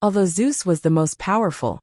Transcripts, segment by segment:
Although Zeus was the most powerful,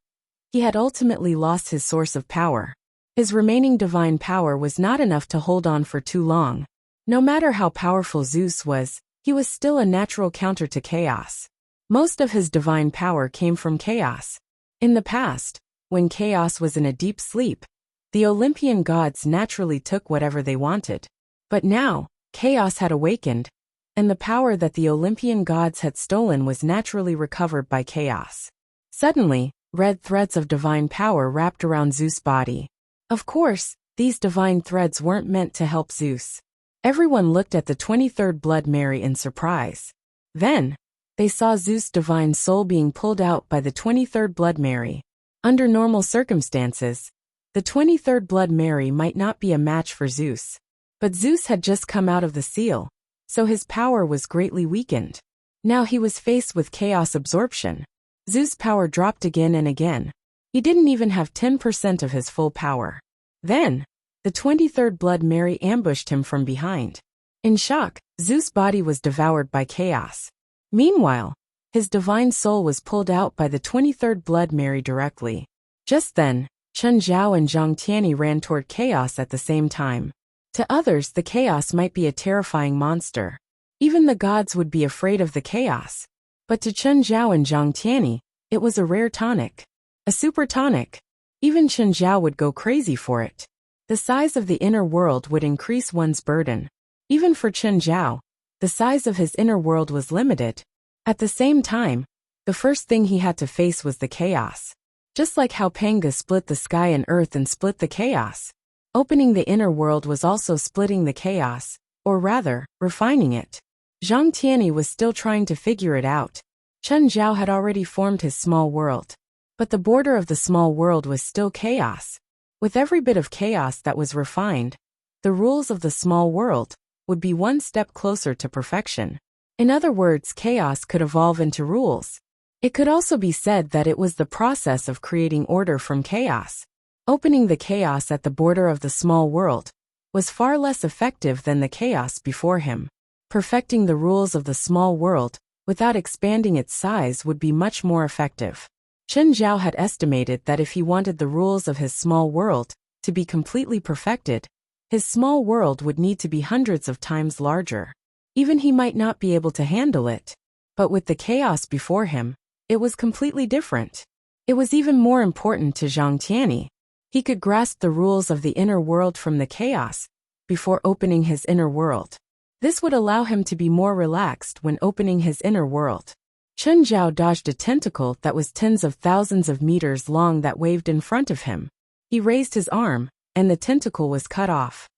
he had ultimately lost his source of power. His remaining divine power was not enough to hold on for too long. No matter how powerful Zeus was, he was still a natural counter to chaos. Most of his divine power came from chaos. In the past, when chaos was in a deep sleep, the Olympian gods naturally took whatever they wanted. But now, chaos had awakened, and the power that the Olympian gods had stolen was naturally recovered by chaos. Suddenly, red threads of divine power wrapped around Zeus' body. Of course, these divine threads weren't meant to help Zeus. Everyone looked at the 23rd Blood Mary in surprise. Then, they saw Zeus' divine soul being pulled out by the 23rd Blood Mary. Under normal circumstances, the 23rd Blood Mary might not be a match for Zeus. But Zeus had just come out of the seal, so his power was greatly weakened. Now he was faced with chaos absorption. Zeus' power dropped again and again. He didn't even have 10% of his full power. Then, the 23rd Blood Mary ambushed him from behind. In shock, Zeus' body was devoured by chaos. Meanwhile, his divine soul was pulled out by the 23rd Blood Mary directly. Just then, Chen Zhao and Zhang Tianyi ran toward chaos at the same time. To others, the chaos might be a terrifying monster. Even the gods would be afraid of the chaos. But to Chen Zhao and Zhang Tianyi, it was a rare tonic. A super tonic. Even Chen Zhao would go crazy for it. The size of the inner world would increase one's burden. Even for Chen Zhao, the size of his inner world was limited. At the same time, the first thing he had to face was the chaos. Just like how Panga split the sky and earth and split the chaos, opening the inner world was also splitting the chaos, or rather, refining it. Zhang Tianyi was still trying to figure it out. Chen Zhao had already formed his small world. But the border of the small world was still chaos. With every bit of chaos that was refined, the rules of the small world would be one step closer to perfection. In other words, chaos could evolve into rules. It could also be said that it was the process of creating order from chaos. Opening the chaos at the border of the small world was far less effective than the chaos before him. Perfecting the rules of the small world without expanding its size would be much more effective. Chen Zhao had estimated that if he wanted the rules of his small world to be completely perfected, his small world would need to be hundreds of times larger. Even he might not be able to handle it. But with the chaos before him, it was completely different. It was even more important to Zhang Tianyi. He could grasp the rules of the inner world from the chaos before opening his inner world. This would allow him to be more relaxed when opening his inner world. Chen Zhao dodged a tentacle that was tens of thousands of meters long that waved in front of him. He raised his arm, and the tentacle was cut off.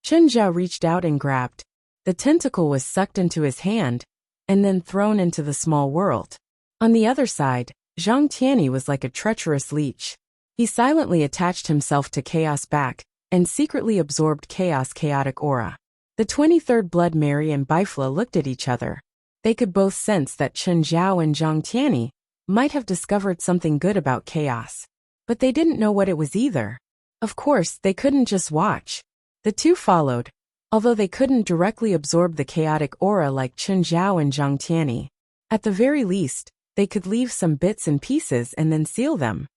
Chen Zhao reached out and grabbed. The tentacle was sucked into his hand, and then thrown into the small world. On the other side, Zhang Tianyi was like a treacherous leech. He silently attached himself to chaos back, and secretly absorbed chaotic aura. The 23rd Blood Mary and Bifla looked at each other. They could both sense that Chen Zhao and Zhang Tianyi might have discovered something good about chaos. But they didn't know what it was either. Of course, they couldn't just watch. The two followed, although they couldn't directly absorb the chaotic aura like Chen Zhao and Zhang Tianyi. At the very least, they could leave some bits and pieces and then seal them.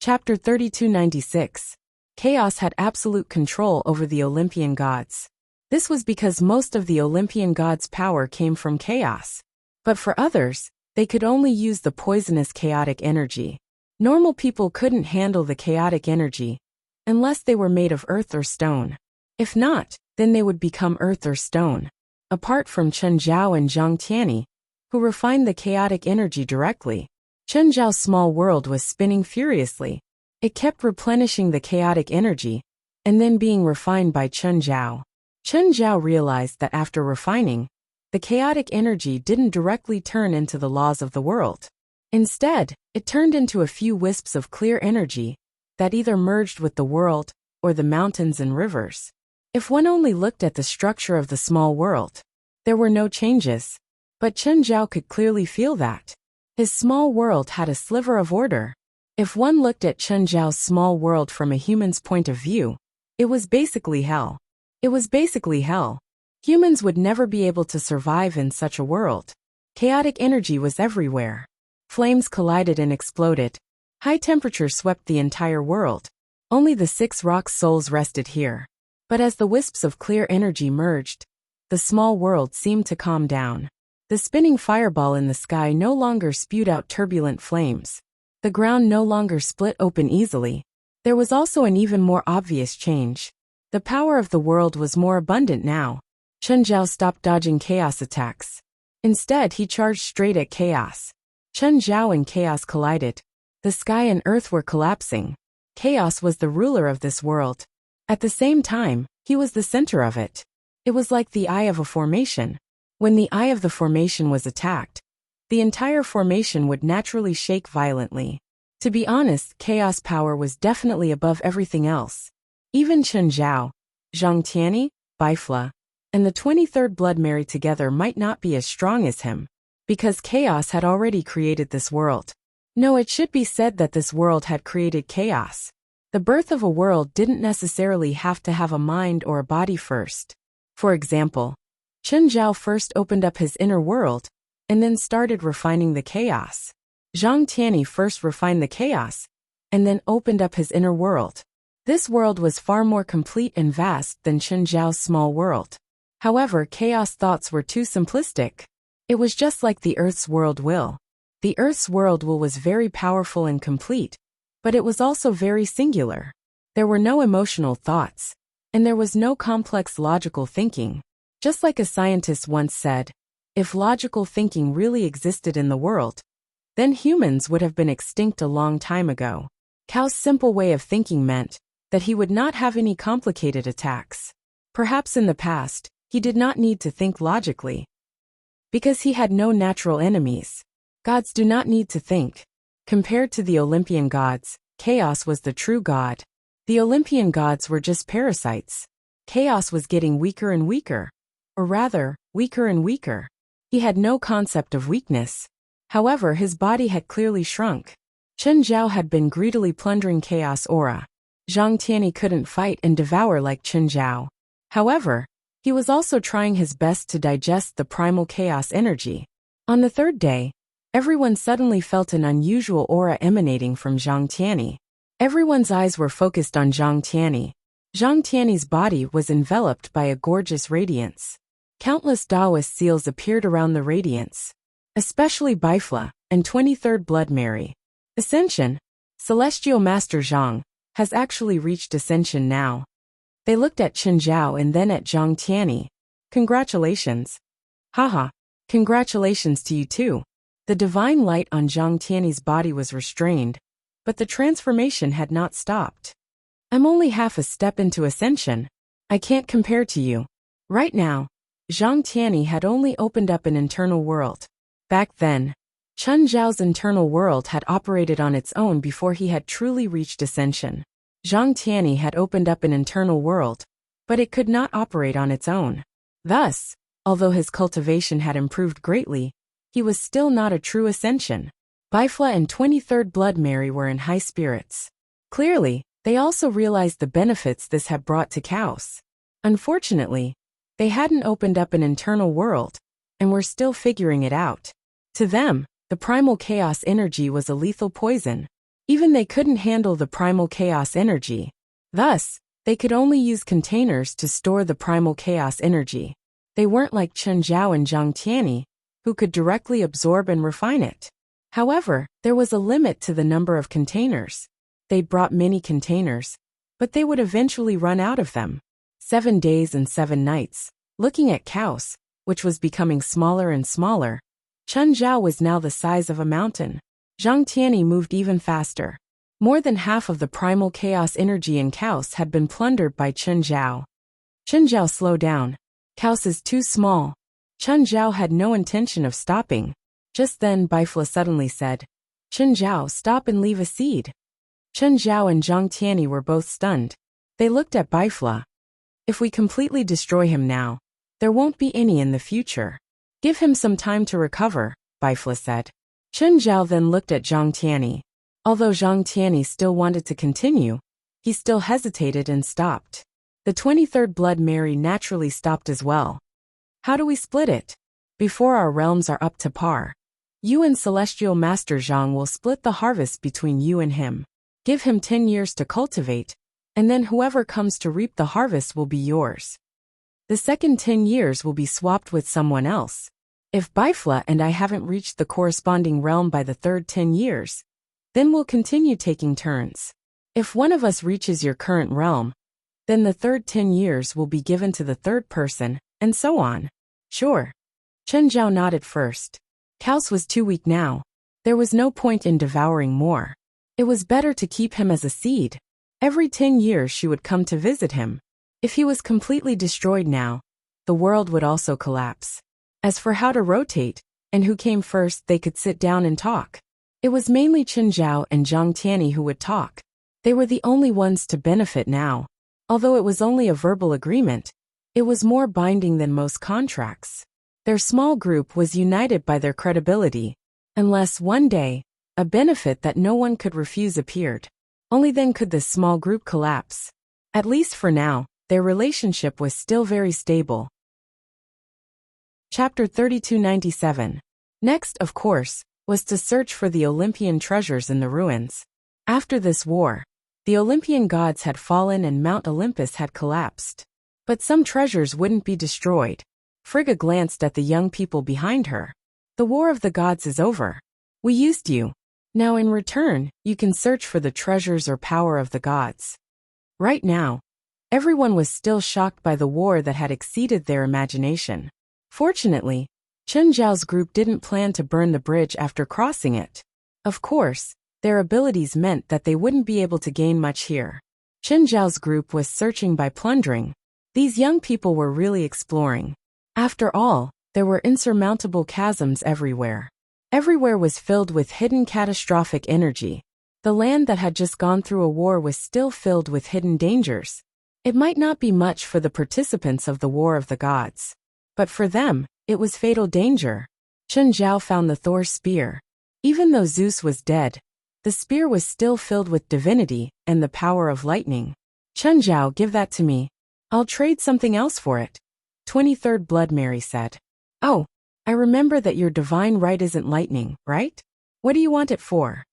Chapter 3296. Chaos had absolute control over the Olympian gods. This was because most of the Olympian gods' power came from chaos. But for others, they could only use the poisonous chaotic energy. Normal people couldn't handle the chaotic energy unless they were made of earth or stone. If not, then they would become earth or stone. Apart from Chen Zhao and Zhang Tianyi, who refined the chaotic energy directly, Chen Zhao's small world was spinning furiously. It kept replenishing the chaotic energy and then being refined by Chen Zhao. Chen Zhao realized that after refining, the chaotic energy didn't directly turn into the laws of the world. Instead, it turned into a few wisps of clear energy that either merged with the world or the mountains and rivers. If one only looked at the structure of the small world, there were no changes. But Chen Zhao could clearly feel that. His small world had a sliver of order. If one looked at Chen Zhao's small world from a human's point of view, it was basically hell. It was basically hell. Humans would never be able to survive in such a world. Chaotic energy was everywhere. Flames collided and exploded. High temperature swept the entire world. Only the 6 rock souls rested here. But as the wisps of clear energy merged, the small world seemed to calm down. The spinning fireball in the sky no longer spewed out turbulent flames. The ground no longer split open easily. There was also an even more obvious change. The power of the world was more abundant now. Chen Zhao stopped dodging chaos attacks. Instead, he charged straight at chaos. Chen Zhao and chaos collided. The sky and earth were collapsing. Chaos was the ruler of this world. At the same time, he was the center of it. It was like the eye of a formation. When the eye of the formation was attacked, the entire formation would naturally shake violently. To be honest, chaos power was definitely above everything else. Even Chen Zhao, Zhang Tianyi, Bifla, and the 23rd Blood Mary together might not be as strong as him, because chaos had already created this world. No, it should be said that this world had created chaos. The birth of a world didn't necessarily have to have a mind or a body first. For example, Chen Zhao first opened up his inner world, and then started refining the chaos. Zhang Tianyi first refined the chaos, and then opened up his inner world. This world was far more complete and vast than Chen Zhao's small world. However, chaos thoughts were too simplistic. It was just like the Earth's world will. The Earth's world will was very powerful and complete, but it was also very singular. There were no emotional thoughts, and there was no complex logical thinking. Just like a scientist once said, if logical thinking really existed in the world, then humans would have been extinct a long time ago. Cao's simple way of thinking meant that he would not have any complicated attacks. Perhaps in the past, he did not need to think logically, because he had no natural enemies. Gods do not need to think. Compared to the Olympian gods, chaos was the true god. The Olympian gods were just parasites. Chaos was getting weaker and weaker. Or rather, weaker and weaker. He had no concept of weakness. However, his body had clearly shrunk. Chen Zhao had been greedily plundering chaos aura. Zhang Tianyi couldn't fight and devour like Chen Zhao. However, he was also trying his best to digest the primal chaos energy. On the 3rd day, everyone suddenly felt an unusual aura emanating from Zhang Tianyi. Everyone's eyes were focused on Zhang Tianyi. Zhang Tianyi's body was enveloped by a gorgeous radiance. Countless Taoist seals appeared around the radiance, especially Bifla and 23rd Blood Mary. Ascension, Celestial Master Zhang, has actually reached ascension now. They looked at Chen Zhao and then at Zhang Tianyi. Congratulations. Haha, congratulations to you too. The divine light on Zhang Tianyi's body was restrained, but the transformation had not stopped. I'm only half a step into ascension. I can't compare to you. Right now, Zhang Tianyi had only opened up an internal world. Back then, Chen Zhao's internal world had operated on its own before he had truly reached ascension. Zhang Tianyi had opened up an internal world, but it could not operate on its own. Thus, although his cultivation had improved greatly, he was still not a true ascension. Bifla and 23rd Blood Mary were in high spirits. Clearly, they also realized the benefits this had brought to chaos. Unfortunately, they hadn't opened up an internal world, and were still figuring it out. To them, the primal chaos energy was a lethal poison. Even they couldn't handle the primal chaos energy. Thus, they could only use containers to store the primal chaos energy. They weren't like Chen Zhao and Zhang Tianyi, who could directly absorb and refine it. However, there was a limit to the number of containers. They brought many containers, but they would eventually run out of them. 7 days and 7 nights. Looking at chaos, which was becoming smaller and smaller, Chen Zhao was now the size of a mountain. Zhang Tianyi moved even faster. More than half of the primal chaos energy in chaos had been plundered by Chen Zhao. Chen Zhao, slow down. Chaos is too small. Chen Zhao had no intention of stopping. Just then Bifla suddenly said, Chen Zhao, stop and leave a seed. Chen Zhao and Zhang Tianyi were both stunned. They looked at Bifla. If we completely destroy him now, there won't be any in the future. Give him some time to recover, Bifla said. Chen Zhao then looked at Zhang Tianyi. Although Zhang Tianyi still wanted to continue, he still hesitated and stopped. The 23rd Blood Mary naturally stopped as well. How do we split it? before our realms are up to par. You and Celestial Master Zhang will split the harvest between you and him. Give him 10 years to cultivate, and then whoever comes to reap the harvest will be yours. The second 10 years will be swapped with someone else. If Bifla and I haven't reached the corresponding realm by the third 10 years, then we'll continue taking turns. If one of us reaches your current realm, then the third 10 years will be given to the third person, and so on. Sure. Chen Zhao nodded first. Kaos was too weak now. There was no point in devouring more. It was better to keep him as a seed. Every 10 years she would come to visit him. If he was completely destroyed now, the world would also collapse. As for how to rotate, and who came first, they could sit down and talk. It was mainly Chen Zhao and Zhang Tianyi who would talk. They were the only ones to benefit now. Although it was only a verbal agreement, it was more binding than most contracts. Their small group was united by their credibility, unless one day, a benefit that no one could refuse appeared. Only then could this small group collapse. At least for now, their relationship was still very stable. Chapter 3297. Next, of course, was to search for the Olympian treasures in the ruins. After this war, the Olympian gods had fallen and Mount Olympus had collapsed. But some treasures wouldn't be destroyed. Frigga glanced at the young people behind her. The war of the gods is over. We used you. Now in return, you can search for the treasures or power of the gods. Right now, everyone was still shocked by the war that had exceeded their imagination. Fortunately, Chen Zhao's group didn't plan to burn the bridge after crossing it. Of course, their abilities meant that they wouldn't be able to gain much here. Chen Zhao's group was searching by plundering. These young people were really exploring. After all, there were insurmountable chasms everywhere. Everywhere was filled with hidden catastrophic energy. The land that had just gone through a war was still filled with hidden dangers. It might not be much for the participants of the War of the Gods, but for them, it was fatal danger. Chen Zhao found the Thor spear. Even though Zeus was dead, the spear was still filled with divinity and the power of lightning. Chen Zhao, give that to me. I'll trade something else for it. 23rd Blood Mary said. Oh, I remember that your divine right isn't lightning, right? What do you want it for?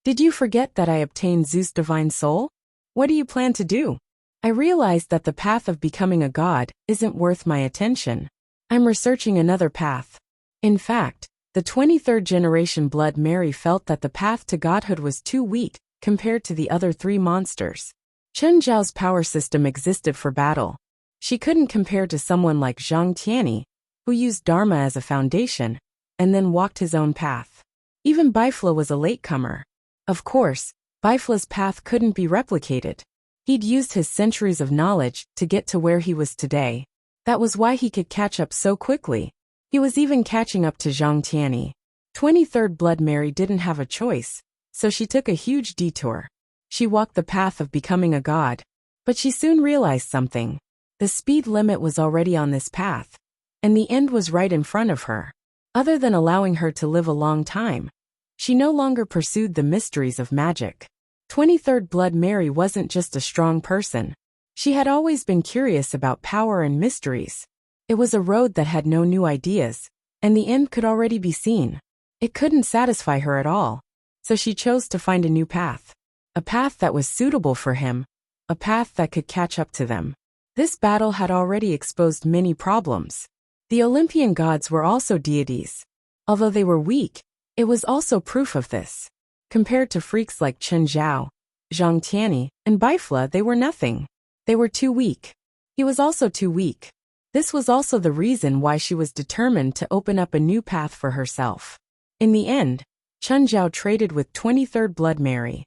Did you forget that I obtained Zeus' divine soul? What do you plan to do? I realized that the path of becoming a god isn't worth my attention. I'm researching another path. In fact, the 23rd generation Blood Mary felt that the path to godhood was too weak compared to the other three monsters. Chen Zhao's power system existed for battle. She couldn't compare to someone like Zhang Tianyi, who used Dharma as a foundation, and then walked his own path. Even Bifla was a latecomer. Of course, Bifla's path couldn't be replicated. He'd used his centuries of knowledge to get to where he was today. That was why he could catch up so quickly. He was even catching up to Zhang Tianyi. 23rd Blood Mary didn't have a choice, so she took a huge detour. She walked the path of becoming a god. But she soon realized something. The speed limit was already on this path, and the end was right in front of her. Other than allowing her to live a long time, she no longer pursued the mysteries of magic. 23rd Blood Mary wasn't just a strong person. She had always been curious about power and mysteries. It was a road that had no new ideas, and the end could already be seen. It couldn't satisfy her at all, so she chose to find a new path. A path that was suitable for him, a path that could catch up to them. This battle had already exposed many problems. The Olympian gods were also deities. Although they were weak, it was also proof of this. Compared to freaks like Chen Zhao, Zhang Tianyi, and Bifla, they were nothing. They were too weak. He was also too weak. This was also the reason why she was determined to open up a new path for herself. In the end, Chen Zhao traded with 23rd Blood Mary.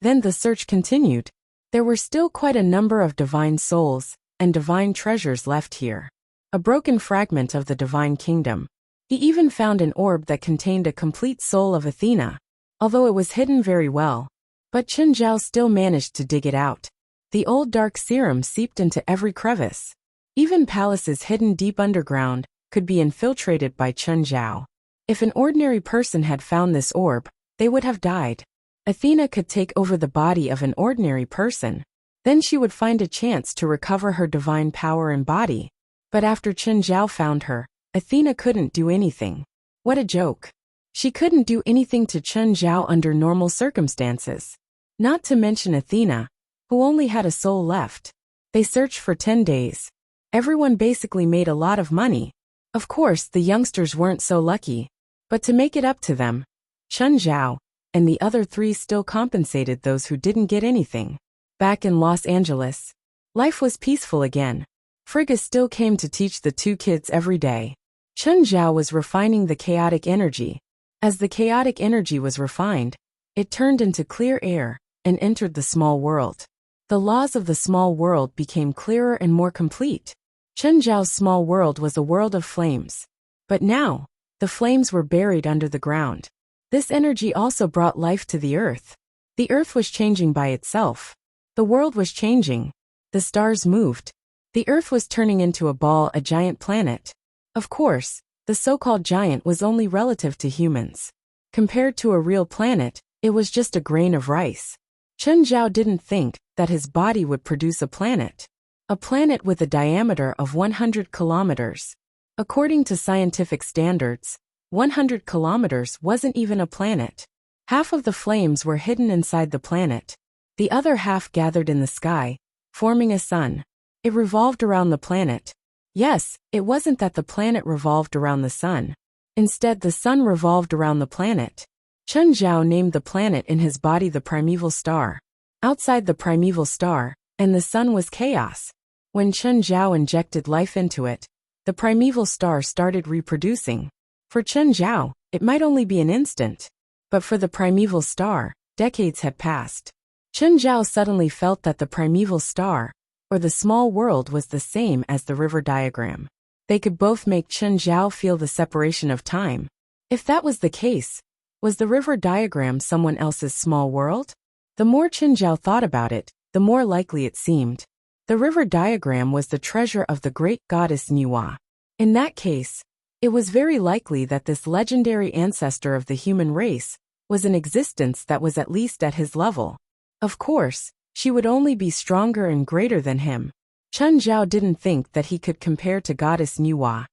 Then the search continued. There were still quite a number of divine souls and divine treasures left here. A broken fragment of the divine kingdom. He even found an orb that contained a complete soul of Athena, although it was hidden very well. But Chen Zhao still managed to dig it out. The old dark serum seeped into every crevice. Even palaces hidden deep underground could be infiltrated by Chen Zhao. If an ordinary person had found this orb, they would have died. Athena could take over the body of an ordinary person. Then she would find a chance to recover her divine power and body. But after Chen Zhao found her, Athena couldn't do anything. What a joke. She couldn't do anything to Chen Zhao under normal circumstances. Not to mention Athena, who only had a soul left. They searched for 10 days. Everyone basically made a lot of money. Of course, the youngsters weren't so lucky. But to make it up to them, Chen Zhao and the other 3 still compensated those who didn't get anything. Back in Los Angeles, life was peaceful again. Frigga still came to teach the 2 kids every day. Chen Zhao was refining the chaotic energy. As the chaotic energy was refined, it turned into clear air and entered the small world. The laws of the small world became clearer and more complete. Chen Zhao's small world was a world of flames. But now, the flames were buried under the ground. This energy also brought life to the earth. The earth was changing by itself. The world was changing. The stars moved. The earth was turning into a ball, a giant planet. Of course, the so-called giant was only relative to humans. Compared to a real planet, it was just a grain of rice. Chen Zhao didn't think that his body would produce a planet. A planet with a diameter of 100 kilometers. According to scientific standards, 100 kilometers wasn't even a planet. Half of the flames were hidden inside the planet. The other half gathered in the sky, forming a sun. It revolved around the planet. Yes, it wasn't that the planet revolved around the sun. Instead, the sun revolved around the planet. Chen Zhao named the planet in his body the primeval star. Outside the primeval star, and the sun was chaos. When Chen Zhao injected life into it, the primeval star started reproducing. For Chen Zhao, it might only be an instant. But for the primeval star, decades had passed. Chen Zhao suddenly felt that the primeval star, or the small world, was the same as the river diagram. They could both make Chen Zhao feel the separation of time. If that was the case, was the river diagram someone else's small world? The more Chen Zhao thought about it, the more likely it seemed. The river diagram was the treasure of the great goddess Nuwa. In that case, it was very likely that this legendary ancestor of the human race was an existence that was at least at his level. Of course, she would only be stronger and greater than him. Chen Zhao didn't think that he could compare to goddess Nuwa.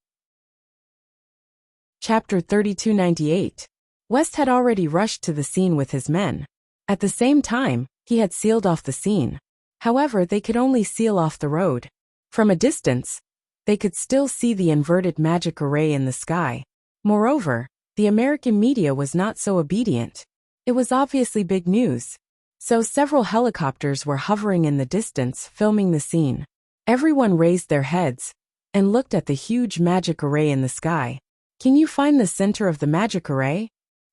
Chapter 3298. West had already rushed to the scene with his men. At the same time, he had sealed off the scene. However, they could only seal off the road. From a distance, they could still see the inverted magic array in the sky. Moreover, the American media was not so obedient. It was obviously big news. So several helicopters were hovering in the distance, filming the scene. Everyone raised their heads and looked at the huge magic array in the sky. Can you find the center of the magic array?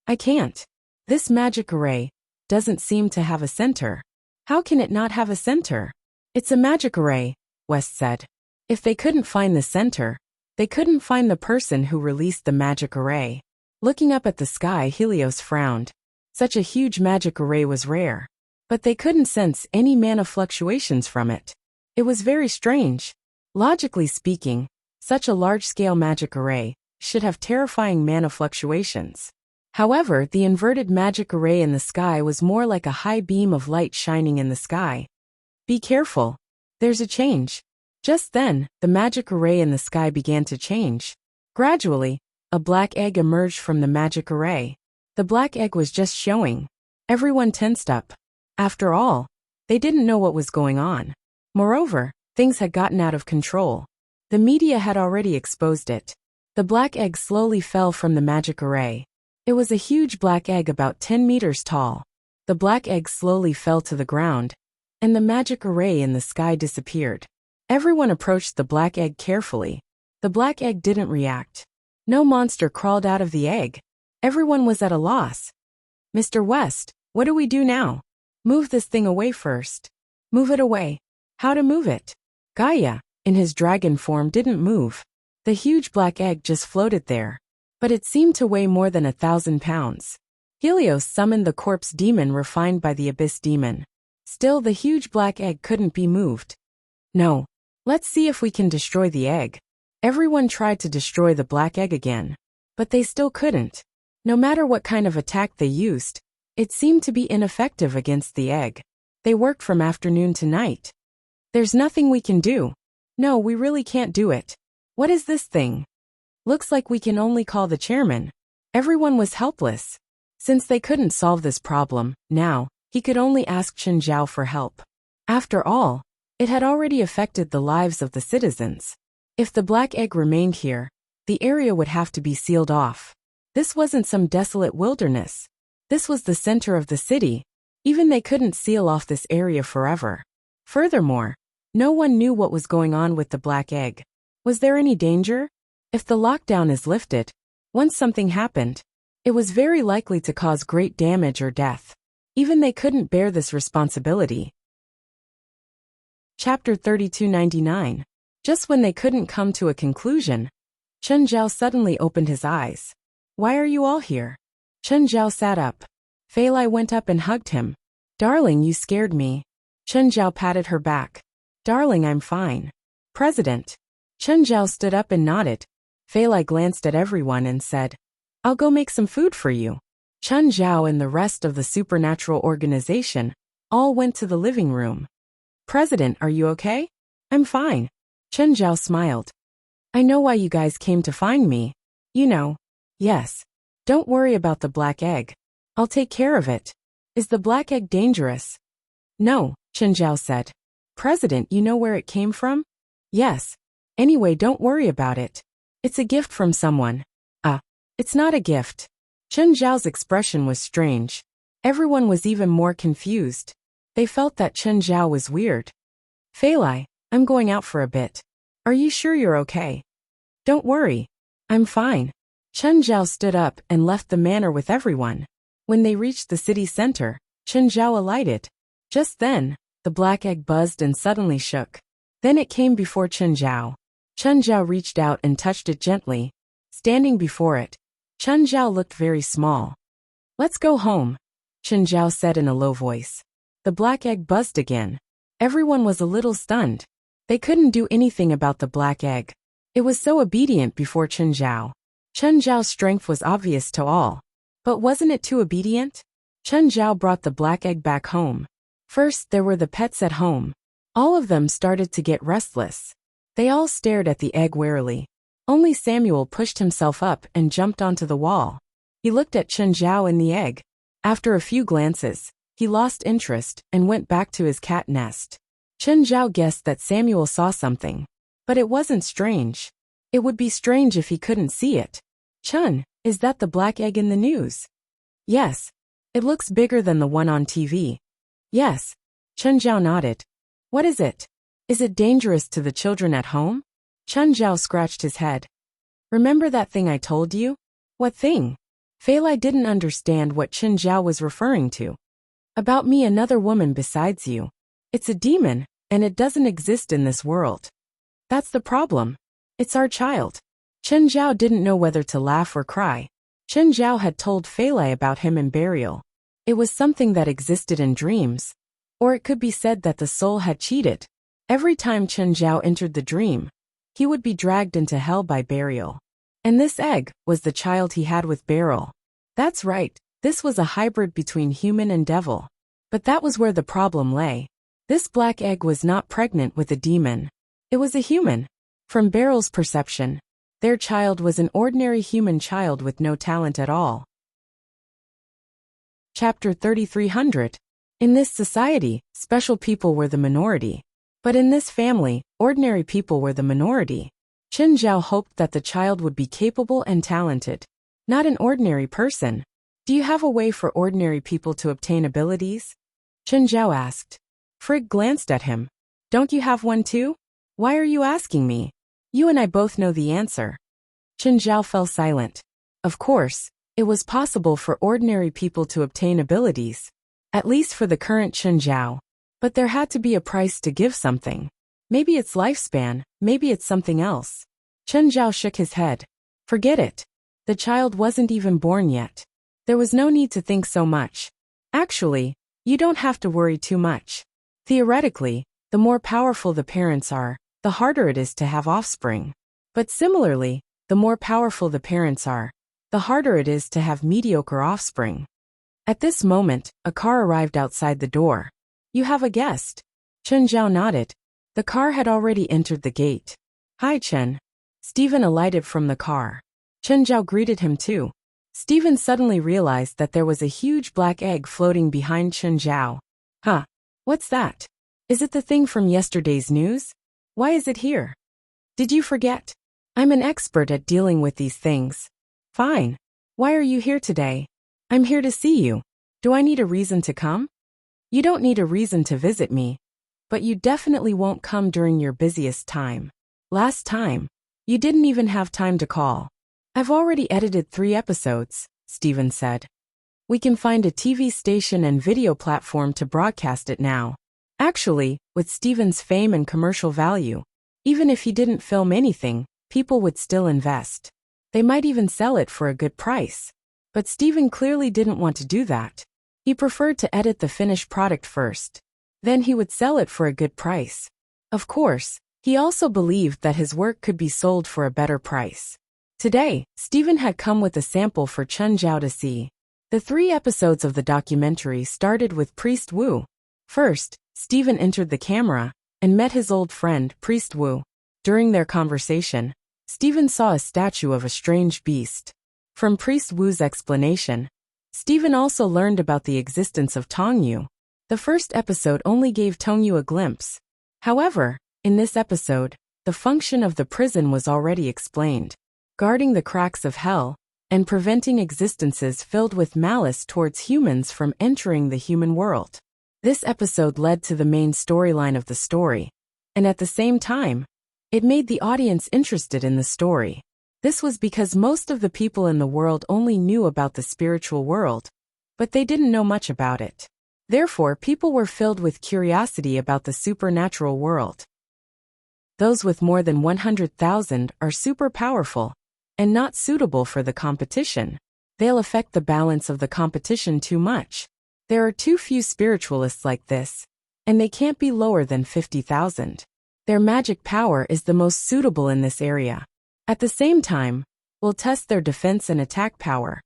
I can't. This magic array doesn't seem to have a center. How can it not have a center? It's a magic array, West said. If they couldn't find the center, they couldn't find the person who released the magic array. Looking up at the sky, Helios frowned. Such a huge magic array was rare. But they couldn't sense any mana fluctuations from it. It was very strange. Logically speaking, such a large-scale magic array should have terrifying mana fluctuations. However, the inverted magic array in the sky was more like a high beam of light shining in the sky. Be careful. There's a change. Just then, the magic array in the sky began to change. Gradually, a black egg emerged from the magic array. The black egg was just showing. Everyone tensed up. After all, they didn't know what was going on. Moreover, things had gotten out of control. The media had already exposed it. The black egg slowly fell from the magic array. It was a huge black egg about 10 meters tall. The black egg slowly fell to the ground, and the magic array in the sky disappeared. Everyone approached the black egg carefully. The black egg didn't react. No monster crawled out of the egg. Everyone was at a loss. Mr. West, what do we do now? Move this thing away first. Move it away. How to move it? Gaia, in his dragon form, didn't move. The huge black egg just floated there. But it seemed to weigh more than 1,000 pounds. Helios summoned the corpse demon refined by the abyss demon. Still, the huge black egg couldn't be moved. No. Let's see if we can destroy the egg. Everyone tried to destroy the black egg again. But they still couldn't. No matter what kind of attack they used, it seemed to be ineffective against the egg. They worked from afternoon to night. There's nothing we can do. No, we really can't do it. What is this thing? Looks like we can only call the chairman. Everyone was helpless. Since they couldn't solve this problem, now, he could only ask Chen Zhao for help. After all, it had already affected the lives of the citizens. If the black egg remained here, the area would have to be sealed off. This wasn't some desolate wilderness. This was the center of the city. Even they couldn't seal off this area forever. Furthermore, no one knew what was going on with the black egg. Was there any danger? If the lockdown is lifted, once something happened, it was very likely to cause great damage or death. Even they couldn't bear this responsibility. Chapter 3299. Just when they couldn't come to a conclusion, Chen Zhao suddenly opened his eyes. Why are you all here? Chen Zhao sat up. Fei Lai went up and hugged him. Darling, you scared me. Chen Zhao patted her back. Darling, I'm fine. President. Chen Zhao stood up and nodded. Fei Lai glanced at everyone and said, I'll go make some food for you. Chen Zhao and the rest of the supernatural organization all went to the living room. President, are you okay? I'm fine. Chen Zhao smiled. I know why you guys came to find me. You know. Yes. Don't worry about the black egg. I'll take care of it. Is the black egg dangerous? No, Chen Zhao said. President, you know where it came from? Yes. Anyway, don't worry about it. It's a gift from someone. It's not a gift. Chen Zhao's expression was strange. Everyone was even more confused. They felt that Chen Zhao was weird. Fei Lai, I'm going out for a bit. Are you sure you're okay? Don't worry. I'm fine. Chen Zhao stood up and left the manor with everyone. When they reached the city center, Chen Zhao alighted. Just then, the black egg buzzed and suddenly shook. Then it came before Chen Zhao. Chen Zhao reached out and touched it gently. Standing before it, Chen Zhao looked very small. Let's go home, Chen Zhao said in a low voice. The black egg buzzed again. Everyone was a little stunned. They couldn't do anything about the black egg. It was so obedient before Chen Zhao. Chen Zhao's strength was obvious to all. But wasn't it too obedient? Chen Zhao brought the black egg back home. First, there were the pets at home. All of them started to get restless. They all stared at the egg warily. Only Samuel pushed himself up and jumped onto the wall. He looked at Chen Zhao and the egg. After a few glances, he lost interest and went back to his cat nest. Chen Zhao guessed that Samuel saw something. But it wasn't strange. It would be strange if he couldn't see it. Chen, is that the black egg in the news? Yes. It looks bigger than the one on TV. Yes. Chen Zhao nodded. What is it? Is it dangerous to the children at home? Chen Zhao scratched his head. Remember that thing I told you? What thing? Fei Lai didn't understand what Chen Zhao was referring to. About me, another woman besides you. It's a demon, and it doesn't exist in this world. That's the problem. It's our child. Chen Zhao didn't know whether to laugh or cry. Chen Zhao had told Fei Lai about him in burial. It was something that existed in dreams. Or it could be said that the soul had cheated. Every time Chen Zhao entered the dream, he would be dragged into hell by burial. And this egg was the child he had with Beryl. That's right, this was a hybrid between human and devil. But that was where the problem lay. This black egg was not pregnant with a demon. It was a human. From Beryl's perception, their child was an ordinary human child with no talent at all. Chapter 3300. In this society, special people were the minority. But in this family, ordinary people were the minority. Chen Zhao hoped that the child would be capable and talented. Not an ordinary person. Do you have a way for ordinary people to obtain abilities? Chen Zhao asked. Frigg glanced at him. Don't you have one too? Why are you asking me? You and I both know the answer. Chen Zhao fell silent. Of course, it was possible for ordinary people to obtain abilities. At least for the current Chen Zhao. But there had to be a price to give something. Maybe it's lifespan, maybe it's something else. Chen Zhao shook his head. Forget it. The child wasn't even born yet. There was no need to think so much. Actually, you don't have to worry too much. Theoretically, the more powerful the parents are, the harder it is to have offspring. But similarly, the more powerful the parents are, the harder it is to have mediocre offspring. At this moment, a car arrived outside the door. You have a guest. Chen Zhao nodded. The car had already entered the gate. Hi Chen. Stephen alighted from the car. Chen Zhao greeted him too. Stephen suddenly realized that there was a huge black egg floating behind Chen Zhao. Huh? What's that? Is it the thing from yesterday's news? Why is it here? Did you forget? I'm an expert at dealing with these things. Fine. Why are you here today? I'm here to see you. Do I need a reason to come? You don't need a reason to visit me. But you definitely won't come during your busiest time. Last time, you didn't even have time to call. I've already edited 3 episodes, Stephen said. We can find a TV station and video platform to broadcast it now. Actually, with Stephen's fame and commercial value, even if he didn't film anything, people would still invest. They might even sell it for a good price. But Stephen clearly didn't want to do that. He preferred to edit the finished product first. Then he would sell it for a good price. Of course, he also believed that his work could be sold for a better price. Today, Stephen had come with a sample for Chen Zhao to see. The 3 episodes of the documentary started with Priest Wu. First, Stephen entered the camera and met his old friend, Priest Wu. During their conversation, Stephen saw a statue of a strange beast. From Priest Wu's explanation, Stephen also learned about the existence of Tongyu. The first episode only gave Tongyu a glimpse. However, in this episode, the function of the prison was already explained. Guarding the cracks of hell, and preventing existences filled with malice towards humans from entering the human world. This episode led to the main storyline of the story, and at the same time, it made the audience interested in the story. This was because most of the people in the world only knew about the spiritual world, but they didn't know much about it. Therefore, people were filled with curiosity about the supernatural world. Those with more than 100,000 are super powerful, and not suitable for the competition. They'll affect the balance of the competition too much. There are too few spiritualists like this, and they can't be lower than 50,000. Their magic power is the most suitable in this area. At the same time, we'll test their defense and attack power,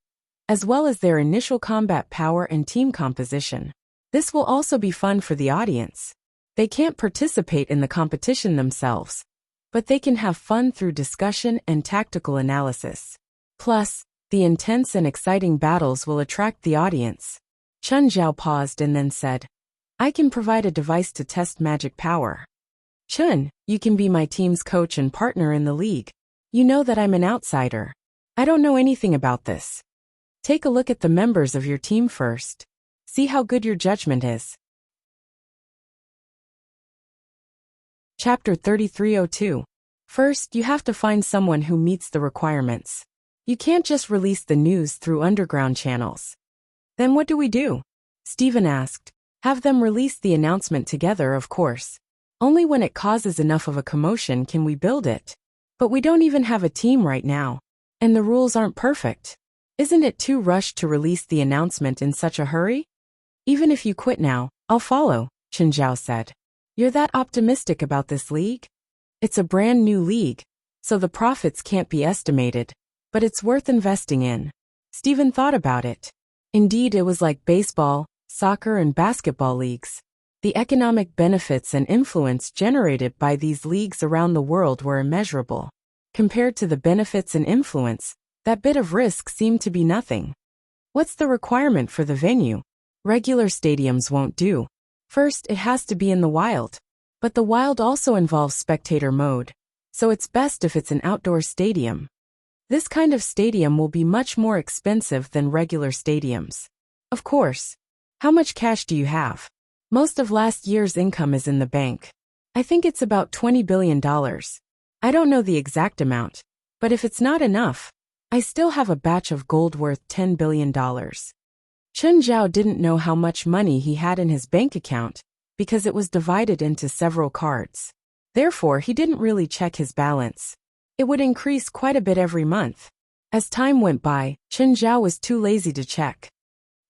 as well as their initial combat power and team composition. This will also be fun for the audience. They can't participate in the competition themselves, but they can have fun through discussion and tactical analysis. Plus, the intense and exciting battles will attract the audience. Chen Zhao paused and then said, I can provide a device to test magic power. Chen, you can be my team's coach and partner in the league. You know that I'm an outsider. I don't know anything about this. Take a look at the members of your team first. See how good your judgment is. Chapter 3302. First, you have to find someone who meets the requirements. You can't just release the news through underground channels. Then what do we do? Stephen asked. Have them release the announcement together, of course. Only when it causes enough of a commotion can we build it. But we don't even have a team right now. And the rules aren't perfect. Isn't it too rushed to release the announcement in such a hurry? Even if you quit now, I'll follow, Chen Zhao said. You're that optimistic about this league? It's a brand new league, so the profits can't be estimated, but it's worth investing in. Stephen thought about it. Indeed, it was like baseball, soccer, and basketball leagues. The economic benefits and influence generated by these leagues around the world were immeasurable. Compared to the benefits and influence, that bit of risk seemed to be nothing. What's the requirement for the venue? Regular stadiums won't do. First, it has to be in the wild. But the wild also involves spectator mode, so it's best if it's an outdoor stadium. This kind of stadium will be much more expensive than regular stadiums. Of course. How much cash do you have? Most of last year's income is in the bank. I think it's about $20 billion. I don't know the exact amount, but if it's not enough, I still have a batch of gold worth $10 billion. Chen Zhao didn't know how much money he had in his bank account, because it was divided into several cards. Therefore, he didn't really check his balance. It would increase quite a bit every month. As time went by, Chen Zhao was too lazy to check.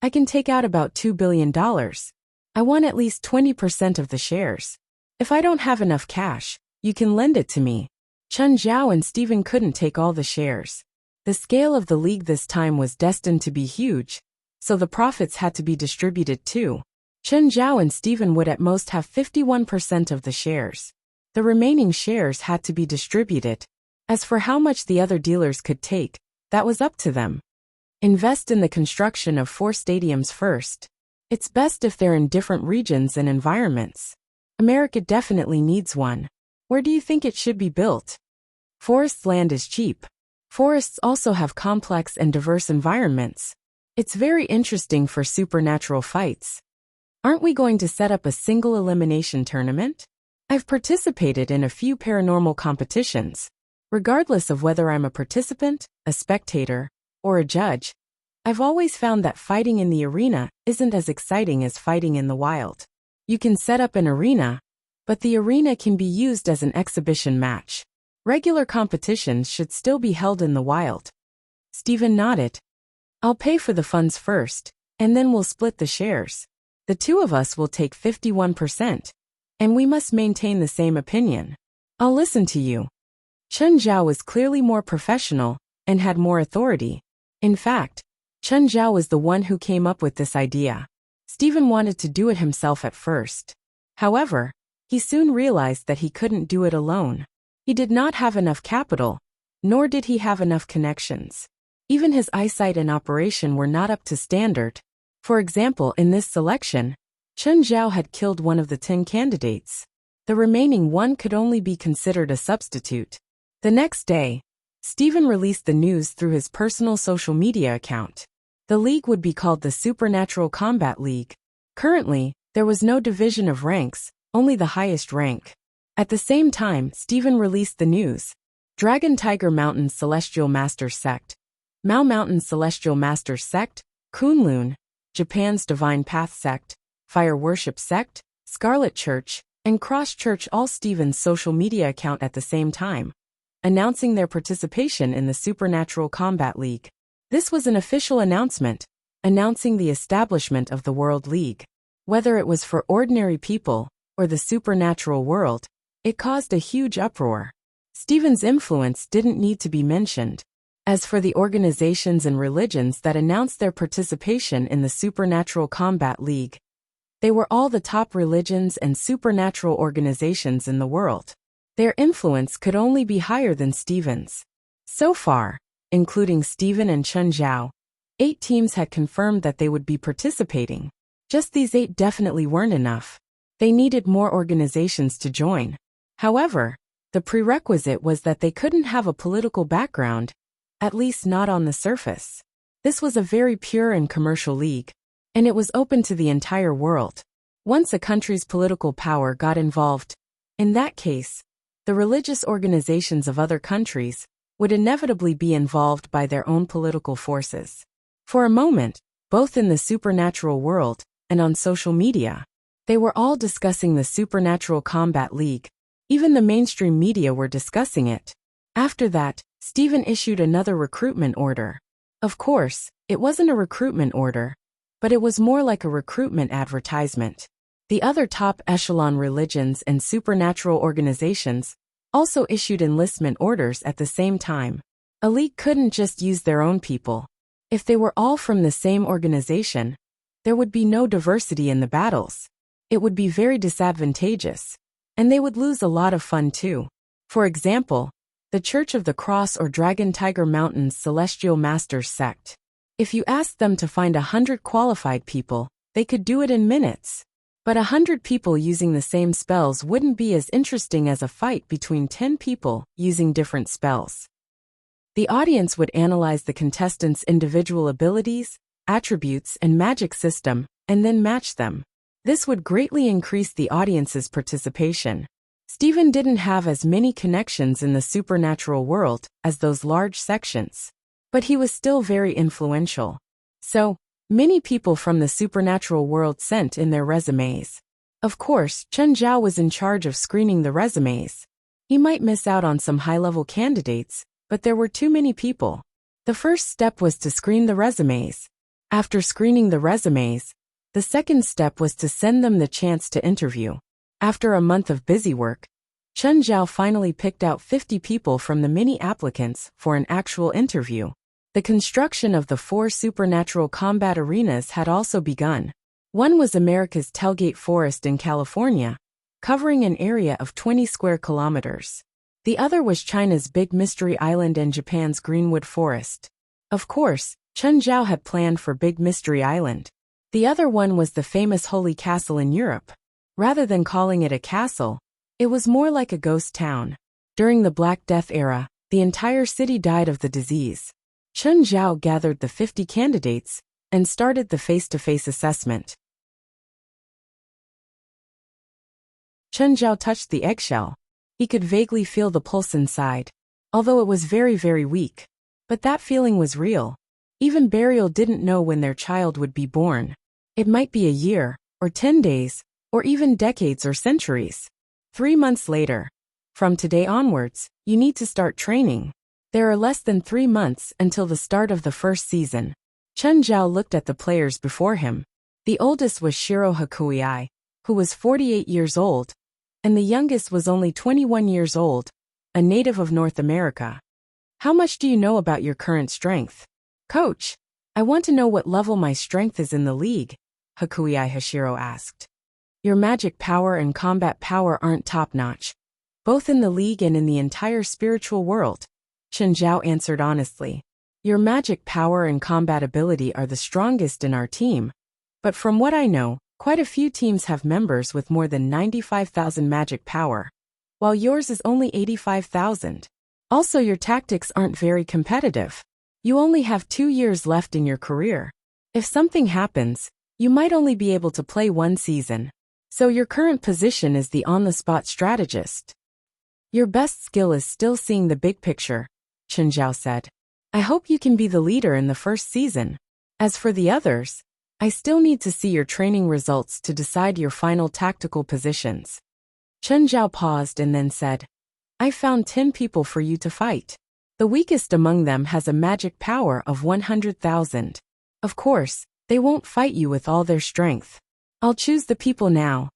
I can take out about $2 billion. I want at least 20% of the shares. If I don't have enough cash, you can lend it to me. Chen Zhao and Stephen couldn't take all the shares. The scale of the league this time was destined to be huge, so the profits had to be distributed too. Chen Zhao and Stephen would at most have 51% of the shares. The remaining shares had to be distributed, As for how much the other dealers could take, that was up to them. Invest in the construction of 4 stadiums first. It's best if they're in different regions and environments. America definitely needs one. Where do you think it should be built? Forest land is cheap. Forests also have complex and diverse environments. It's very interesting for supernatural fights. Aren't we going to set up a single elimination tournament? I've participated in a few paranormal competitions. Regardless of whether I'm a participant, a spectator, or a judge, I've always found that fighting in the arena isn't as exciting as fighting in the wild. You can set up an arena, but the arena can be used as an exhibition match. Regular competitions should still be held in the wild. Stephen nodded. I'll pay for the funds first, and then we'll split the shares. The 2 of us will take 51%, and we must maintain the same opinion. I'll listen to you. Chen Zhao was clearly more professional and had more authority. In fact, Chen Zhao was the one who came up with this idea. Stephen wanted to do it himself at first. However, he soon realized that he couldn't do it alone. He did not have enough capital, nor did he have enough connections. Even his eyesight and operation were not up to standard. For example, in this selection, Chen Zhao had killed one of the 10 candidates. The remaining one could only be considered a substitute. The next day, Stephen released the news through his personal social media account. The league would be called the Supernatural Combat League. Currently, there was no division of ranks, only the highest rank. At the same time, Stephen released the news. Dragon Tiger Mountain Celestial Masters Sect, Mao Mountain Celestial Masters Sect, Kunlun, Japan's Divine Path Sect, Fire Worship Sect, Scarlet Church, and Cross Church all Stephen's social media account at the same time, announcing their participation in the Supernatural Combat League. This was an official announcement, announcing the establishment of the World League. Whether it was for ordinary people or the supernatural world, it caused a huge uproar. Stephen's influence didn't need to be mentioned. As for the organizations and religions that announced their participation in the Supernatural Combat League, they were all the top religions and supernatural organizations in the world. Their influence could only be higher than Stephen's. So far, including Stephen and Chen Zhao, 8 teams had confirmed that they would be participating. Just these 8 definitely weren't enough. They needed more organizations to join. However, the prerequisite was that they couldn't have a political background, at least not on the surface. This was a very pure and commercial league, and it was open to the entire world. Once a country's political power got involved, in that case, the religious organizations of other countries would inevitably be involved by their own political forces. For a moment, both in the supernatural world and on social media, they were all discussing the Supernatural Combat League. Even the mainstream media were discussing it. After that, Stephen issued another recruitment order. Of course, it wasn't a recruitment order, but it was more like a recruitment advertisement. The other top echelon religions and supernatural organizations also issued enlistment orders at the same time. A league couldn't just use their own people. If they were all from the same organization, there would be no diversity in the battles. It would be very disadvantageous, and they would lose a lot of fun too. For example, the Church of the Cross or Dragon Tiger Mountain's Celestial Masters Sect. If you asked them to find 100 qualified people, they could do it in minutes. But 100 people using the same spells wouldn't be as interesting as a fight between 10 people using different spells. The audience would analyze the contestants' individual abilities, attributes, and magic system, and then match them. This would greatly increase the audience's participation. Stephen didn't have as many connections in the supernatural world as those large sections, but he was still very influential. So, many people from the supernatural world sent in their resumes. Of course, Chen Zhao was in charge of screening the resumes. He might miss out on some high-level candidates, but there were too many people. The first step was to screen the resumes. After screening the resumes, the second step was to send them the chance to interview. After a month of busy work, Chen Zhao finally picked out 50 people from the many applicants for an actual interview. The construction of the 4 supernatural combat arenas had also begun. One was America's Tailgate Forest in California, covering an area of 20 square kilometers. The other was China's Big Mystery Island and Japan's Greenwood Forest. Of course, Chen Zhao had planned for Big Mystery Island. The other one was the famous Holy Castle in Europe. Rather than calling it a castle, it was more like a ghost town. During the Black Death era, the entire city died of the disease. Chen Zhao gathered the 50 candidates and started the face-to-face assessment. Chen Zhao touched the eggshell. He could vaguely feel the pulse inside, although it was very, very weak. But that feeling was real. Even Burial didn't know when their child would be born. It might be a year, or 10 days, or even decades or centuries. 3 months later. From today onwards, you need to start training. There are less than 3 months until the start of the first season. Chen Zhao looked at the players before him. The oldest was Shiro Hakuei, who was 48 years old, and the youngest was only 21 years old, a native of North America. How much do you know about your current strength? Coach, I want to know what level my strength is in the league, Hakuei Hashiro asked. Your magic power and combat power aren't top-notch, both in the league and in the entire spiritual world, Chen Zhao answered honestly. Your magic power and combat ability are the strongest in our team, but from what I know, quite a few teams have members with more than 95,000 magic power, while yours is only 85,000. Also, your tactics aren't very competitive. You only have 2 years left in your career. If something happens, you might only be able to play 1 season. So your current position is the on-the-spot strategist. Your best skill is still seeing the big picture, Chen Zhao said. I hope you can be the leader in the first season. As for the others, I still need to see your training results to decide your final tactical positions. Chen Zhao paused and then said, I found 10 people for you to fight. The weakest among them has a magic power of 100,000. Of course, they won't fight you with all their strength. I'll choose the people now.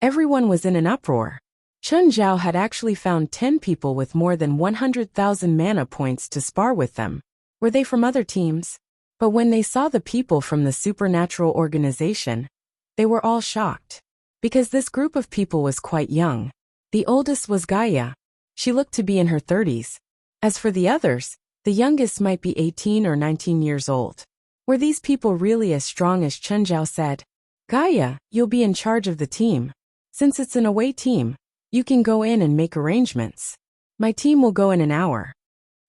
Everyone was in an uproar. Chen Zhao had actually found 10 people with more than 100,000 mana points to spar with them. Were they from other teams? But when they saw the people from the supernatural organization, they were all shocked. Because this group of people was quite young. The oldest was Gaia. She looked to be in her 30s. As for the others, the youngest might be 18 or 19 years old. Were these people really as strong as Chen Zhao said? Gaia, you'll be in charge of the team. Since it's an away team, you can go in and make arrangements. My team will go in an hour.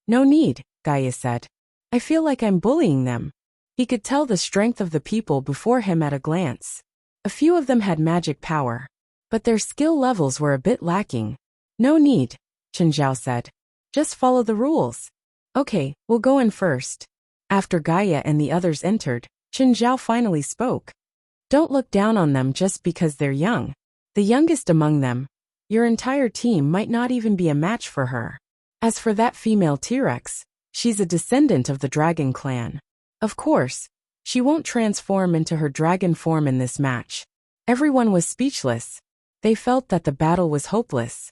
No need, Gaia said. I feel like I'm bullying them. He could tell the strength of the people before him at a glance. A few of them had magic power, but their skill levels were a bit lacking. No need, Chen Zhao said. Just follow the rules. Okay, we'll go in first. After Gaia and the others entered, Chen Zhao finally spoke. Don't look down on them just because they're young. The youngest among them, your entire team might not even be a match for her. As for that female T-Rex, she's a descendant of the dragon clan. Of course, she won't transform into her dragon form in this match. Everyone was speechless. They felt that the battle was hopeless.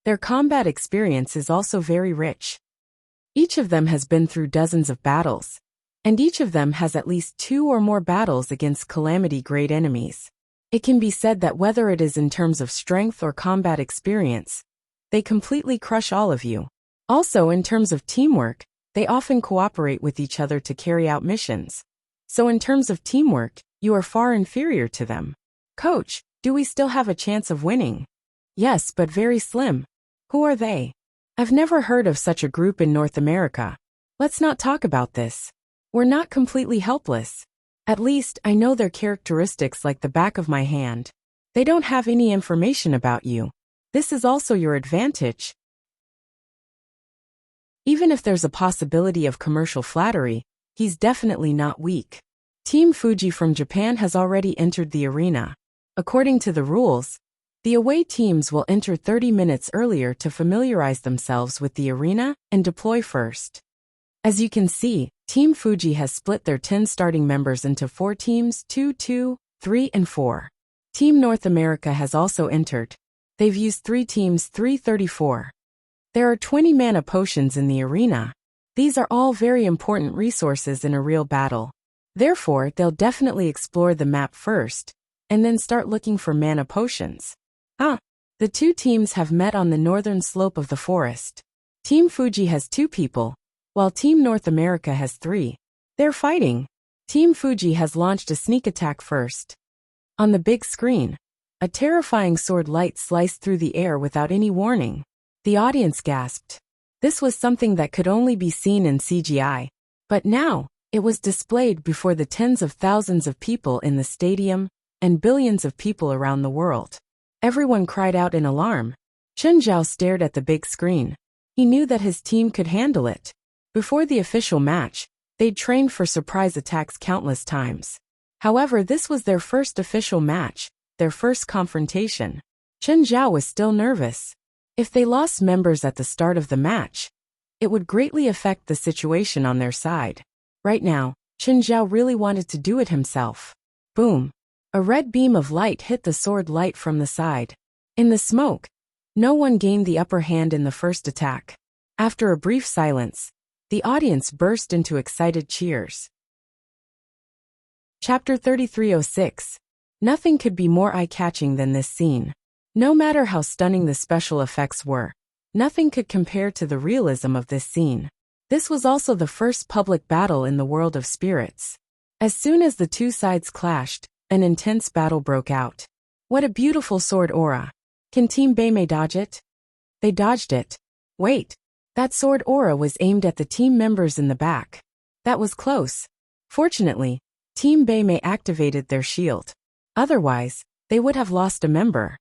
Their combat experience is also very rich. Each of them has been through dozens of battles, and each of them has at least 2 or more battles against calamity-grade enemies. It can be said that whether it is in terms of strength or combat experience, they completely crush all of you. Also, in terms of teamwork, they often cooperate with each other to carry out missions. So in terms of teamwork, you are far inferior to them. Coach, do we still have a chance of winning? Yes, but very slim. Who are they? I've never heard of such a group in North America. Let's not talk about this. We're not completely helpless. At least, I know their characteristics like the back of my hand. They don't have any information about you. This is also your advantage. Even if there's a possibility of commercial flattery, he's definitely not weak. Team Fuji from Japan has already entered the arena. According to the rules, the away teams will enter 30 minutes earlier to familiarize themselves with the arena and deploy first. As you can see, Team Fuji has split their 10 starting members into 4 teams, 2, 2, 3, and 4. Team North America has also entered. They've used 3 teams, 334. There are 20 mana potions in the arena. These are all very important resources in a real battle. Therefore, they'll definitely explore the map first, and then start looking for mana potions. The two teams have met on the northern slope of the forest. Team Fuji has 2 people, while Team North America has 3. They're fighting. Team Fuji has launched a sneak attack first. On the big screen, a terrifying sword light sliced through the air without any warning. The audience gasped. This was something that could only be seen in CGI. But now, it was displayed before the tens of thousands of people in the stadium and billions of people around the world. Everyone cried out in alarm. Chen Zhao stared at the big screen. He knew that his team could handle it. Before the official match, they'd trained for surprise attacks countless times. However, this was their first official match, their first confrontation. Chen Zhao was still nervous. If they lost members at the start of the match, it would greatly affect the situation on their side. Right now, Chen Zhao really wanted to do it himself. Boom! A red beam of light hit the sword light from the side. In the smoke, no one gained the upper hand in the first attack. After a brief silence, the audience burst into excited cheers. Chapter 3306. Nothing could be more eye-catching than this scene. No matter how stunning the special effects were, nothing could compare to the realism of this scene. This was also the first public battle in the world of spirits. As soon as the two sides clashed, an intense battle broke out. What a beautiful sword aura. Can Team Beimei dodge it? They dodged it. Wait. That sword aura was aimed at the team members in the back. That was close. Fortunately, Team Beimei activated their shield. Otherwise, they would have lost a member.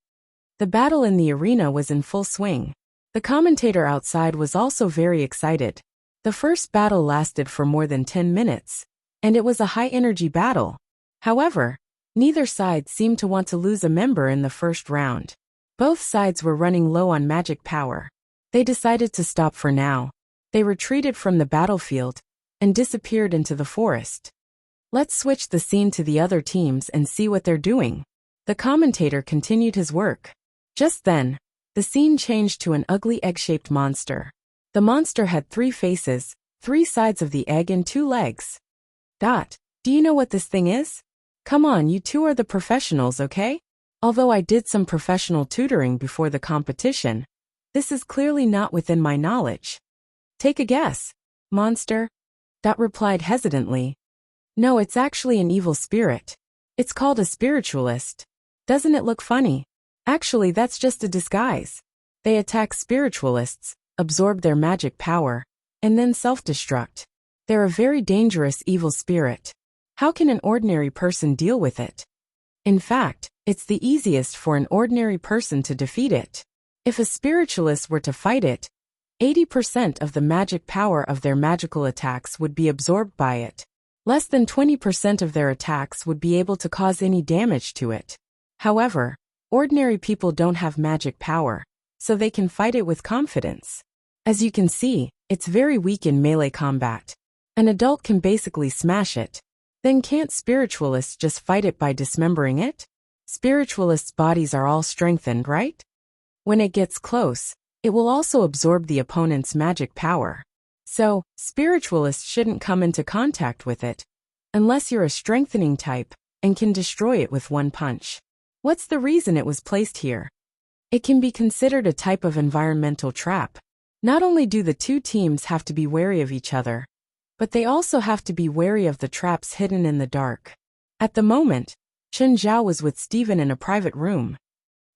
The battle in the arena was in full swing. The commentator outside was also very excited. The first battle lasted for more than 10 minutes, and it was a high-energy battle. However, neither side seemed to want to lose a member in the first round. Both sides were running low on magic power. They decided to stop for now. They retreated from the battlefield and disappeared into the forest. Let's switch the scene to the other teams and see what they're doing. The commentator continued his work. Just then, the scene changed to an ugly egg-shaped monster. The monster had 3 faces, 3 sides of the egg and 2 legs. Do you know what this thing is? Come on, you two are the professionals, okay? Although I did some professional tutoring before the competition, this is clearly not within my knowledge. Take a guess, monster. Replied hesitantly. No, it's actually an evil spirit. It's called a spiritualist. Doesn't it look funny? Actually, that's just a disguise. They attack spiritualists, absorb their magic power, and then self-destruct. They're a very dangerous evil spirit. How can an ordinary person deal with it? In fact, it's the easiest for an ordinary person to defeat it. If a spiritualist were to fight it, 80% of the magic power of their magical attacks would be absorbed by it. Less than 20% of their attacks would be able to cause any damage to it. However, ordinary people don't have magic power, so they can fight it with confidence. As you can see, it's very weak in melee combat. An adult can basically smash it. Then can't spiritualists just fight it by dismembering it? Spiritualists' bodies are all strengthened, right? When it gets close, it will also absorb the opponent's magic power. So, spiritualists shouldn't come into contact with it, unless you're a strengthening type and can destroy it with one punch. What's the reason it was placed here? It can be considered a type of environmental trap. Not only do the two teams have to be wary of each other, but they also have to be wary of the traps hidden in the dark. At the moment, Chen Zhao was with Steven in a private room.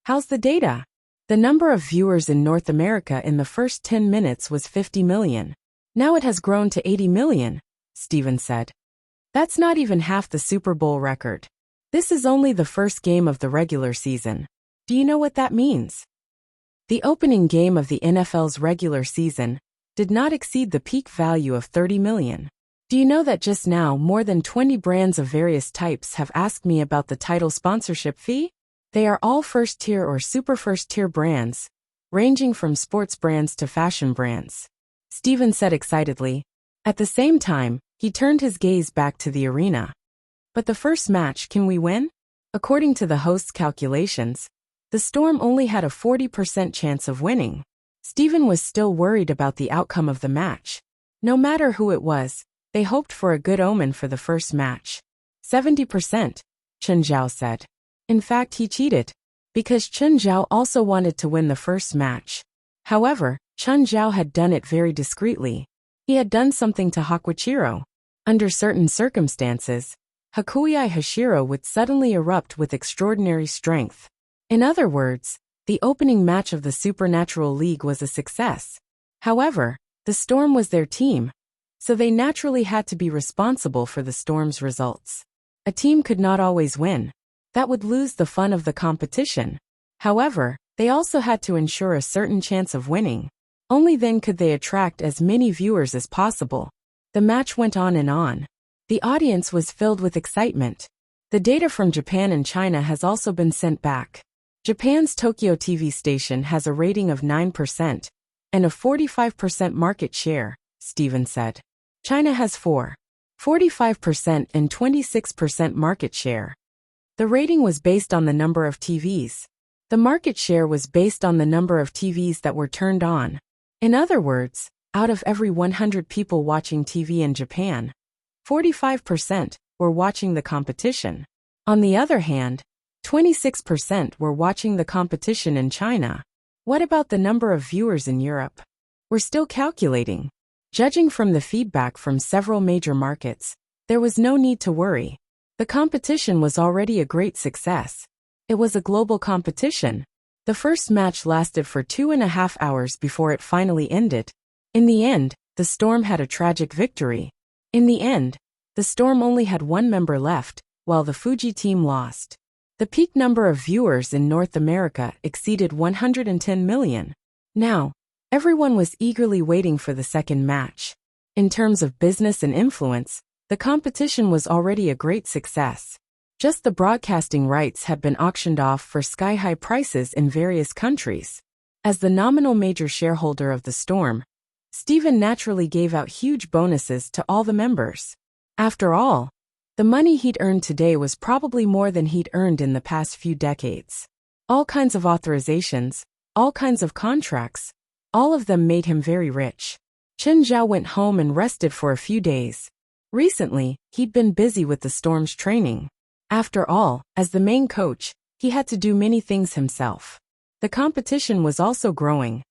How's the data? The number of viewers in North America in the first 10 minutes was 50 million. Now it has grown to 80 million, Steven said. That's not even half the Super Bowl record. This is only the first game of the regular season. Do you know what that means? The opening game of the NFL's regular season did not exceed the peak value of 30 million. Do you know that just now more than 20 brands of various types have asked me about the title sponsorship fee? They are all first-tier or super first-tier brands, ranging from sports brands to fashion brands. Steven said excitedly. At the same time, he turned his gaze back to the arena. But the first match, can we win? According to the host's calculations, the Storm only had a 40% chance of winning. Steven was still worried about the outcome of the match. No matter who it was, they hoped for a good omen for the first match. 70%, Chen Zhao said. In fact, he cheated. because Chen Zhao also wanted to win the first match. However, Chen Zhao had done it very discreetly. He had done something to Hakuichiro. Under certain circumstances, Hakuei Hashiro would suddenly erupt with extraordinary strength. In other words, the opening match of the Supernatural League was a success. However, the Storm was their team, so they naturally had to be responsible for the Storm's results. A team could not always win. That would lose the fun of the competition. However, they also had to ensure a certain chance of winning. Only then could they attract as many viewers as possible. The match went on and on. The audience was filled with excitement. The data from Japan and China has also been sent back. Japan's Tokyo TV station has a rating of 9% and a 45% market share, Steven said. China has 45% and 26% market share. The rating was based on the number of TVs. The market share was based on the number of TVs that were turned on. In other words, out of every 100 people watching TV in Japan, 45% were watching the competition. On the other hand, 26% were watching the competition in China. What about the number of viewers in Europe? We're still calculating. Judging from the feedback from several major markets, there was no need to worry. The competition was already a great success. It was a global competition. The first match lasted for 2.5 hours before it finally ended. In the end, the Storm had a tragic victory. In the end, the Storm only had one member left, while the Fuji team lost. The peak number of viewers in North America exceeded 110 million. Now, everyone was eagerly waiting for the second match. In terms of business and influence, the competition was already a great success. Just the broadcasting rights had been auctioned off for sky-high prices in various countries. As the nominal major shareholder of the Storm, Steven naturally gave out huge bonuses to all the members. After all, the money he'd earned today was probably more than he'd earned in the past few decades. All kinds of authorizations, all kinds of contracts, all of them made him very rich. Chen Zhao went home and rested for a few days. Recently, he'd been busy with the Storm's training. After all, as the main coach, he had to do many things himself. The competition was also growing.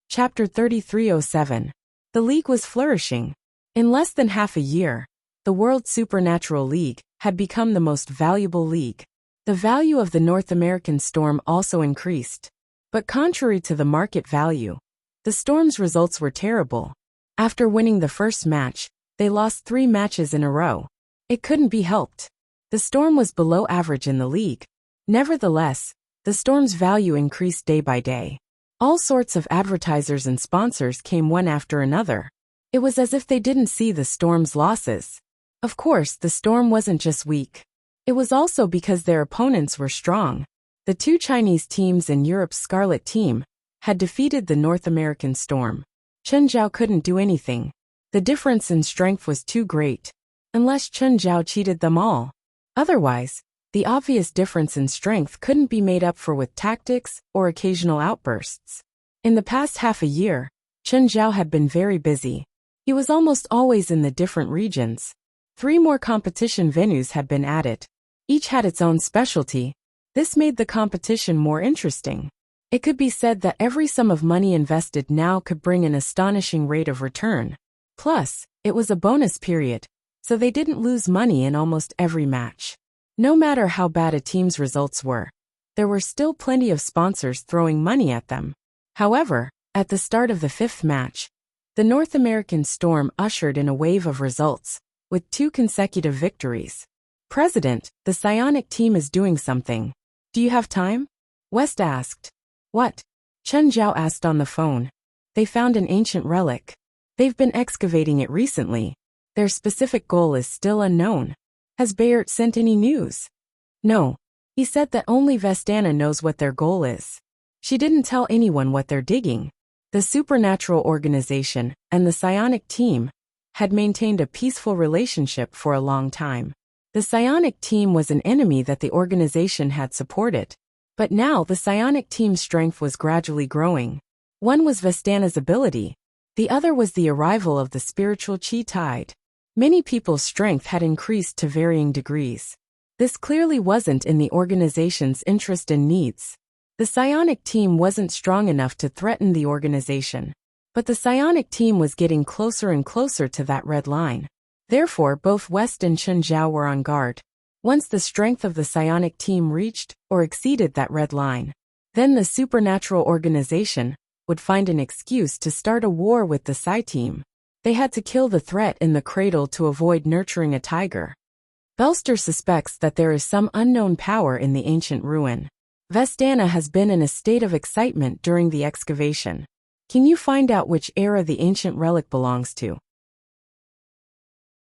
Chapter 3307. The league was flourishing. In less than half a year, the World Supernatural League had become the most valuable league. The value of the North American Storm also increased. But contrary to the market value, the Storm's results were terrible. After winning the first match, they lost 3 matches in a row. It couldn't be helped. The Storm was below average in the league. Nevertheless, the Storm's value increased day by day. All sorts of advertisers and sponsors came one after another. It was as if they didn't see the Storm's losses. Of course, the Storm wasn't just weak. It was also because their opponents were strong. The 2 Chinese teams and Europe's Scarlet team had defeated the North American Storm. Chen Zhao couldn't do anything. The difference in strength was too great. Unless Chen Zhao cheated them all. Otherwise, the obvious difference in strength couldn't be made up for with tactics or occasional outbursts. In the past half a year, Chen Zhao had been very busy. He was almost always in the different regions. 3 more competition venues had been added. Each had its own specialty. This made the competition more interesting. It could be said that every sum of money invested now could bring an astonishing rate of return. Plus, it was a bonus period, so they didn't lose money in almost every match. No matter how bad a team's results were, there were still plenty of sponsors throwing money at them. However, at the start of the 5th match, the North American Storm ushered in a wave of results, with 2 consecutive victories. President, the psionic team is doing something. Do you have time? West asked. What? Chen Zhao asked on the phone. They found an ancient relic. They've been excavating it recently. Their specific goal is still unknown. Has Bayard sent any news? No. He said that only Vestana knows what their goal is. She didn't tell anyone what they're digging. The Supernatural Organization and the psionic team had maintained a peaceful relationship for a long time. The psionic team was an enemy that the organization had supported. But now the psionic team's strength was gradually growing. One was Vestana's ability. The other was the arrival of the spiritual chi tide. Many people's strength had increased to varying degrees. This clearly wasn't in the organization's interest and needs. The psionic team wasn't strong enough to threaten the organization. But the psionic team was getting closer and closer to that red line. Therefore, both West and Chen Zhao were on guard. Once the strength of the psionic team reached or exceeded that red line, then the supernatural organization would find an excuse to start a war with the Psi team. They had to kill the threat in the cradle to avoid nurturing a tiger. Belster suspects that there is some unknown power in the ancient ruin. Vestana has been in a state of excitement during the excavation. Can you find out which era the ancient relic belongs to?